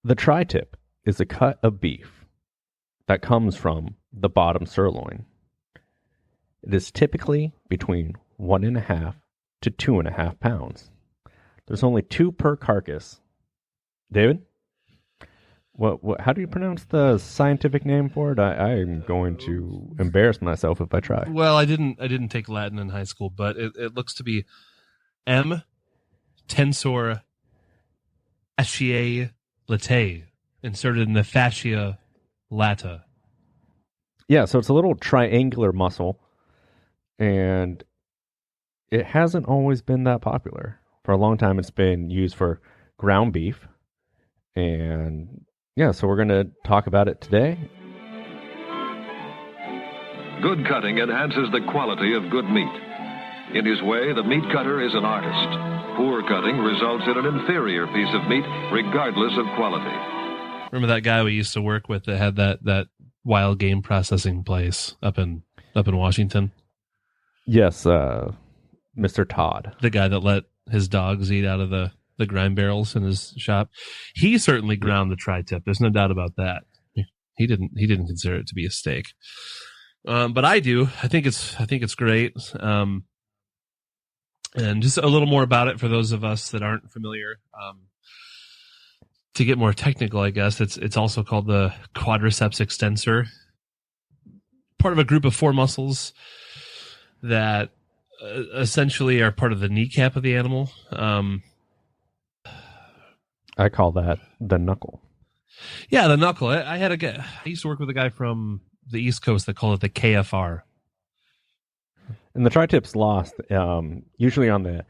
The tri-tip is a cut of beef that comes from the bottom sirloin. It is typically between 1.5 to 2.5 pounds. There's only 2 per carcass. David? What? How do you pronounce the scientific name for it? I'm going to embarrass myself if I try. Well, I didn't take Latin in high school, but it looks to be M. tensor fasciae latae, inserted in the fascia lata. Yeah, so it's a little triangular muscle, and it hasn't always been that popular. For a long time, it's been used for ground beef, and yeah, so we're going to talk about it today. Good cutting enhances the quality of good meat. In his way, the meat cutter is an artist. Poor cutting results in an inferior piece of meat, regardless of quality. Remember that guy we used to work with that had that wild game processing place up in Washington? Yes, Mr. Todd. The guy that let his dogs eat out of the grind barrels in his shop. He certainly ground the tri-tip. There's no doubt about that. He didn't consider it to be a steak. But I do. I think it's great. And just a little more about it for those of us that aren't familiar. To get more technical, I guess it's also called the quadriceps extensor. Part of a group of 4 muscles that essentially are part of the kneecap of the animal. I call that the knuckle. Yeah, the knuckle. I used to work with a guy from the East Coast that called it the KFR. And the tri-tip's lost, usually on the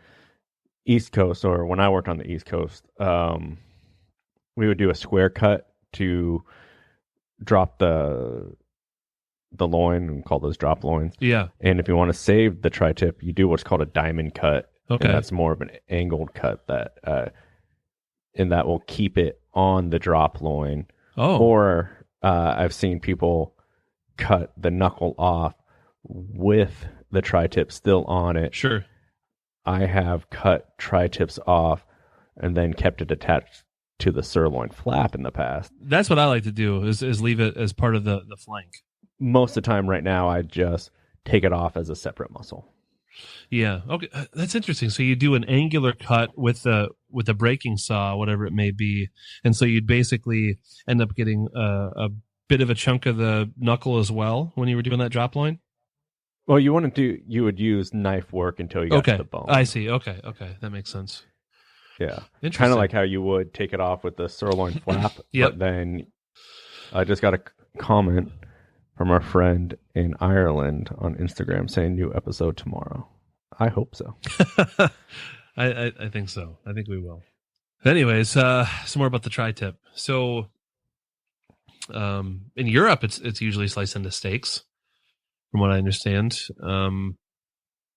East Coast, or when I worked on the East Coast, we would do a square cut to drop the loin, and call those drop loins. Yeah. And if you want to save the tri-tip, you do what's called a diamond cut. Okay. And that's more of an angled cut and that will keep it on the drop loin. Oh. Or I've seen people cut the knuckle off with the tri-tip still on it. Sure. I have cut tri-tips off and then kept it attached to the sirloin flap in the past. That's what I like to do is leave it as part of the flank. Most of the time right now, I just take it off as a separate muscle. Yeah. Okay. That's interesting. So you do an angular cut with a breaking saw, whatever it may be. And so you'd basically end up getting a bit of a chunk of the knuckle as well when you were doing that drop loin. Well, you would use knife work until you got to the bone. I see. Okay. That makes sense. Yeah. Kind of like how you would take it off with the sirloin flap. Yep. But then I just got a comment from our friend in Ireland on Instagram saying new episode tomorrow. I hope so. I think so. I think we will. Anyways, some more about the tri-tip. So in Europe, it's usually sliced into steaks, from what I understand.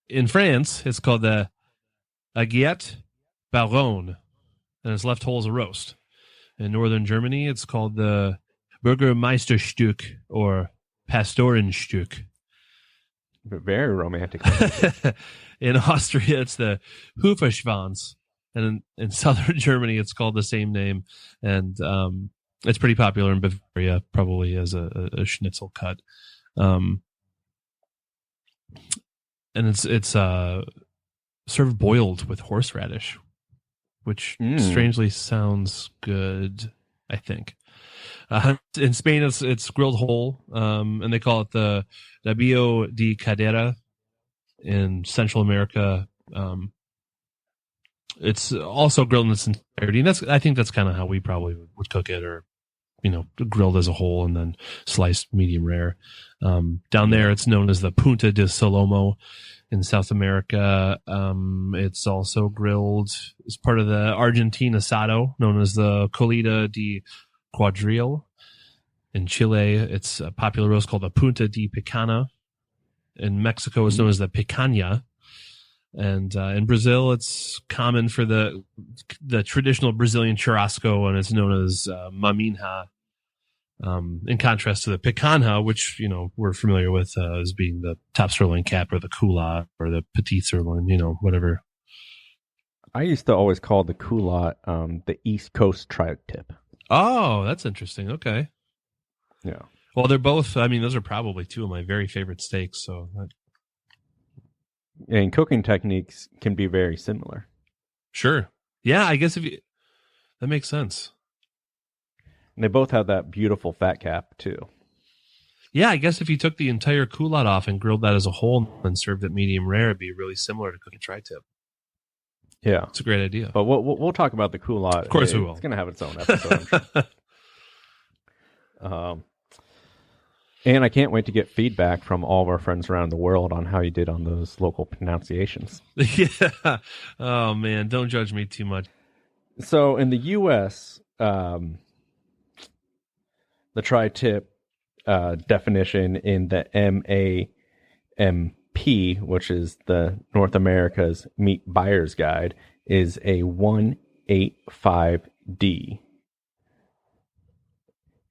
In France, it's called the aiguette baronne, and it's left whole as a roast. In northern Germany, it's called the Burgermeisterstück or Pastorenstück. Very romantic. In Austria, it's the Hüferschwanz, and in southern Germany, it's called the same name, and it's pretty popular in Bavaria, probably as a schnitzel cut. And it's served boiled with horseradish, which strangely sounds good, I think. In Spain, it's grilled whole, and they call it the labio de cadera. In Central America, it's also grilled in its entirety, and I think that's kind of how we probably would cook it, or grilled as a whole and then sliced medium rare. Down there, it's known as the punta de Salomo. In South America, it's also grilled as part of the Argentine asado, known as the colita de quadrille. In Chile, it's a popular roast called the punta de picana. In Mexico, it's known as the picanha. And in Brazil, it's common for the traditional Brazilian churrasco, and it's known as maminha. In contrast to the picanha, which we're familiar with as being the top sirloin cap, or the culotte, or the petit sirloin, whatever. I used to always call the culotte the East Coast tri-tip. Oh, that's interesting. Okay. Yeah. Well, they're both, I mean, those are probably two of my very favorite steaks. So, And cooking techniques can be very similar. sure. Yeah, I guess that makes sense. And they both have that beautiful fat cap, too. Yeah, I guess if you took the entire culotte off and grilled that as a whole and served it medium rare, it'd be really similar to cooking tri-tip. Yeah. It's a great idea. But we'll talk about the culotte. Of course we will. It's going to have its own episode, I'm sure. And I can't wait to get feedback from all of our friends around the world on how you did on those local pronunciations. Yeah. Oh, man, don't judge me too much. So in the U.S., the tri-tip definition in the MAMP, which is the North America's Meat Buyer's Guide, is a 185D.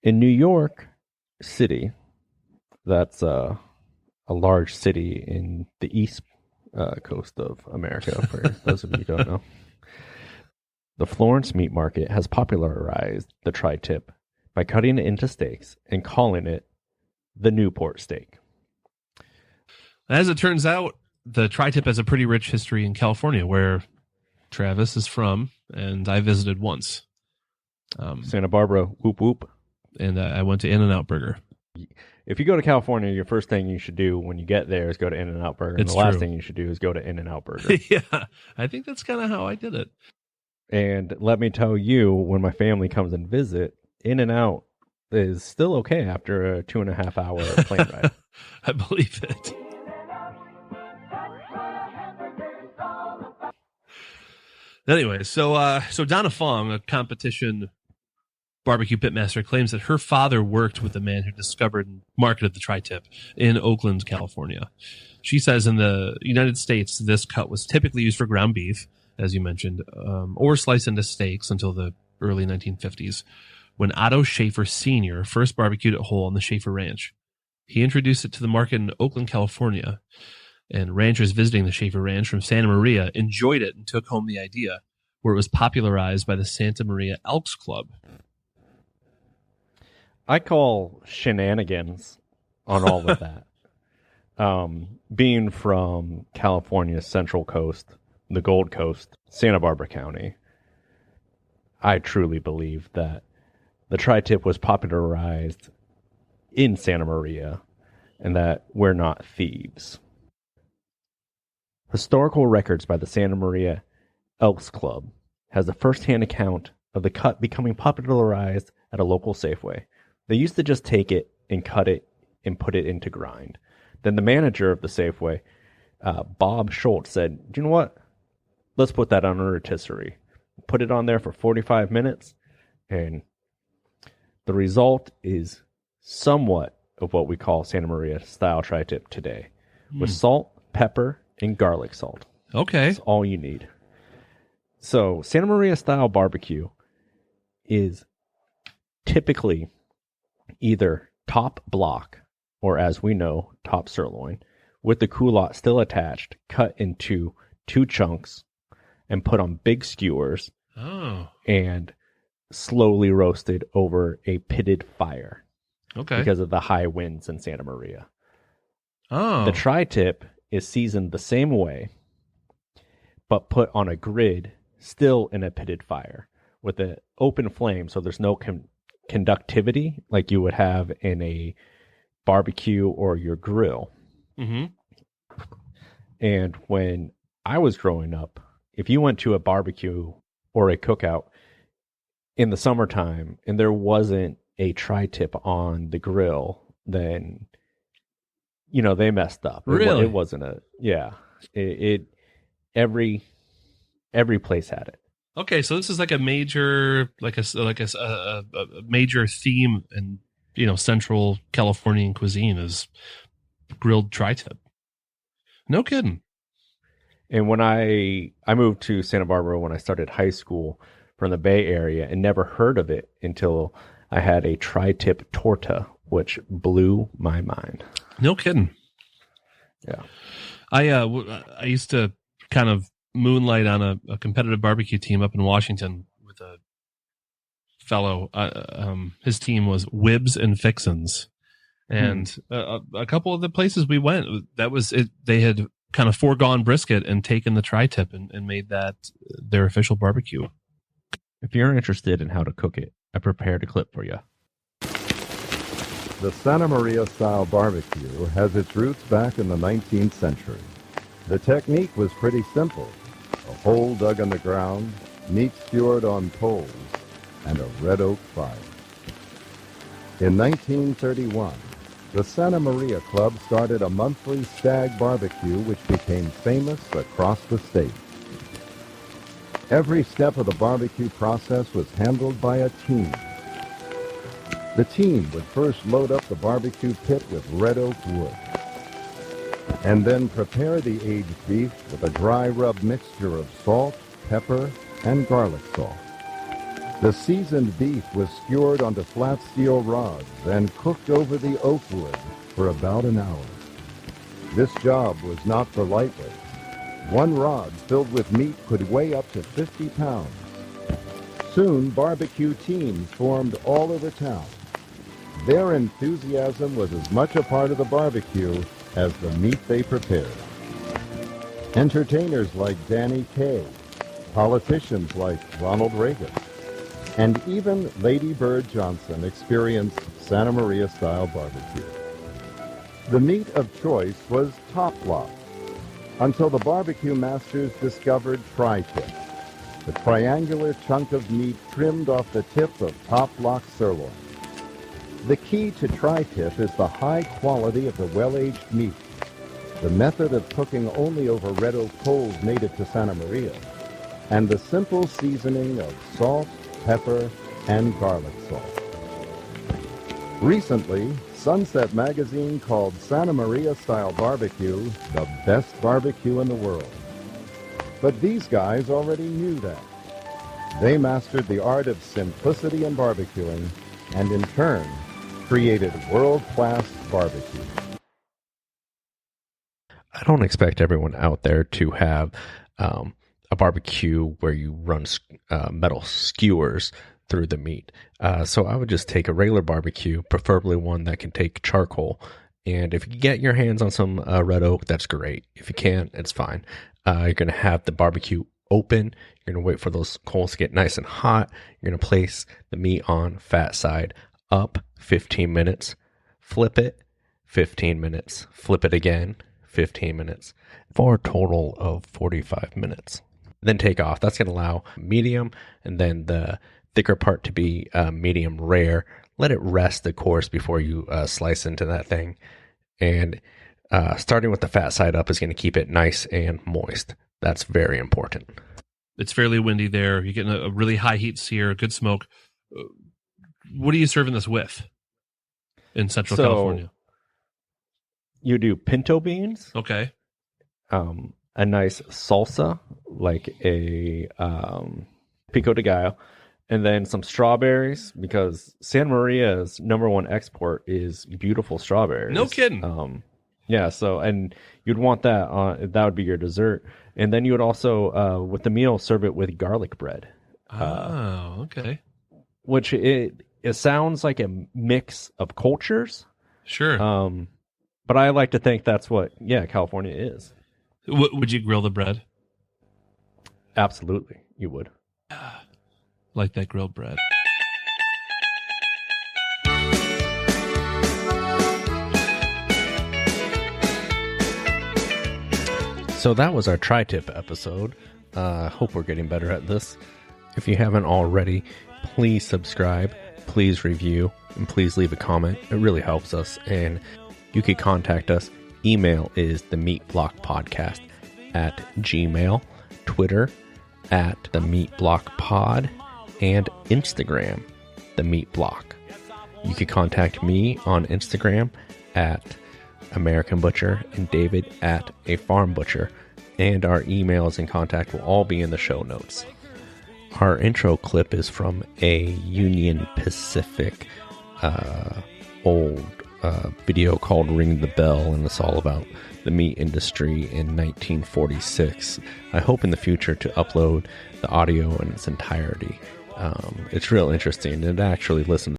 In New York City, that's a large city in the east coast of America, for those of you who don't know. The Florence Meat Market has popularized the tri-tip by cutting it into steaks and calling it the Newport steak. As it turns out, the tri-tip has a pretty rich history in California, where Travis is from, and I visited once. Santa Barbara, whoop whoop. And I went to In-N-Out Burger. If you go to California, your first thing you should do when you get there is go to In-N-Out Burger. And the last thing you should do is go to In-N-Out Burger. Yeah, I think that's kind of how I did it. And let me tell you, when my family comes and visit, In-N-Out is still okay after a 2.5 hour plane ride. I believe it. Anyway, so Donna Fong, a competition barbecue pitmaster, claims that her father worked with the man who discovered and marketed the tri-tip in Oakland, California. She says in the United States, this cut was typically used for ground beef, as you mentioned, or sliced into steaks until the early 1950s, when Otto Schaefer Sr. first barbecued it whole on the Schaefer Ranch. He introduced it to the market in Oakland, California, and ranchers visiting the Schaefer Ranch from Santa Maria enjoyed it and took home the idea, where it was popularized by the Santa Maria Elks Club. I call shenanigans on all of that. Being from California's Central Coast, the Gold Coast, Santa Barbara County, I truly believe that the tri-tip was popularized in Santa Maria and that we're not thieves. Historical records by the Santa Maria Elks Club has a first-hand account of the cut becoming popularized at a local Safeway. They used to just take it and cut it and put it into grind. Then the manager of the Safeway, Bob Schultz, said, "Do you know what? Let's put that on a rotisserie." Put it on there for 45 minutes, and the result is somewhat of what we call Santa Maria style tri-tip today, with salt, pepper, and garlic salt. Okay. That's all you need. So Santa Maria style barbecue is typically either top block or, as we know, top sirloin, with the culotte still attached, cut into 2 chunks and put on big skewers and slowly roasted over a pitted fire. Okay. Because of the high winds in Santa Maria. Oh. The tri-tip is seasoned the same way, but put on a grid, still in a pitted fire, with an open flame, so there's no conductivity like you would have in a barbecue or your grill. Mm-hmm. And when I was growing up, if you went to a barbecue or a cookout in the summertime and there wasn't a tri-tip on the grill, then, you know, they messed up. Really? It wasn't every place had it. Okay, so this is like a major, like a major theme in, you know, Central Californian cuisine is grilled tri-tip. No kidding. And when I moved to Santa Barbara when I started high school from the Bay Area and never heard of it until I had a tri-tip torta, which blew my mind. No kidding. Yeah. I used to kind of moonlight on a competitive barbecue team up in Washington with a fellow. His team was Wibs and Fixins. And a couple of the places we went, that was it. They had kind of foregone brisket and taken the tri-tip and made that their official barbecue. If you're interested in how to cook it, I prepared a clip for you. The Santa Maria style barbecue has its roots back in the 19th century. The technique was pretty simple. A hole dug in the ground, meat skewered on poles, and a red oak fire. In 1931, the Santa Maria Club started a monthly stag barbecue which became famous across the state. Every step of the barbecue process was handled by a team. The team would first load up the barbecue pit with red oak wood, and then prepare the aged beef with a dry rub mixture of salt, pepper, and garlic salt. The seasoned beef was skewered onto flat steel rods and cooked over the oak wood for about an hour. This job was not for lightweights. One rod filled with meat could weigh up to 50 pounds. Soon, barbecue teams formed all over town. Their enthusiasm was as much a part of the barbecue as the meat they prepared. Entertainers like Danny Kaye, politicians like Ronald Reagan, and even Lady Bird Johnson experienced Santa Maria-style barbecue. The meat of choice was top block, until the barbecue masters discovered tri-tip, the triangular chunk of meat trimmed off the tip of top block sirloin. The key to tri-tip is the high quality of the well-aged meat. The method of cooking only over red oak coals native to Santa Maria, and the simple seasoning of salt, pepper, and garlic salt. Recently, Sunset Magazine called Santa Maria-style barbecue the best barbecue in the world. But these guys already knew that. They mastered the art of simplicity in barbecuing, and in turn, created world-class barbecue. I don't expect everyone out there to have a barbecue where you run metal skewers through the meat. So I would just take a regular barbecue, preferably one that can take charcoal. And if you get your hands on some red oak, that's great. If you can't, it's fine. You're going to have the barbecue open. You're going to wait for those coals to get nice and hot. You're going to place the meat on fat side up 15 minutes, flip it, 15 minutes, flip it again, 15 minutes, for a total of 45 minutes. Then take off. That's going to allow medium and then the thicker part to be medium rare. Let it rest, of course, before you slice into that thing. And starting with the fat side up is going to keep it nice and moist. That's very important. It's fairly windy there. You're getting a really high heat sear, good smoke. What are you serving this with in Central California? You do pinto beans. Okay. A nice salsa, like a pico de gallo, and then some strawberries, because Santa Maria's number one export is beautiful strawberries. No kidding. Yeah, so, and you'd want that, that would be your dessert. And then you would also, with the meal, serve it with garlic bread. Okay. Which it sounds like a mix of cultures. Sure. But I like to think that's what, California is. Would you grill the bread? Absolutely, you would. Like that grilled bread. So that was our tri-tip episode. Hope we're getting better at this. If you haven't already, please subscribe, please review, and please leave a comment. It really helps us. And you can contact us. Email is themeatblockpodcast at Gmail, Twitter at themeatblockpod, and Instagram, themeatblock. You can contact me on Instagram at American Butcher and David at A Farm Butcher, and our emails and contact will all be in the show notes. Our intro clip is from a Union Pacific old video called Ring the Bell, and it's all about the meat industry in 1946. I hope in the future to upload the audio in its entirety. It's real interesting. It actually listens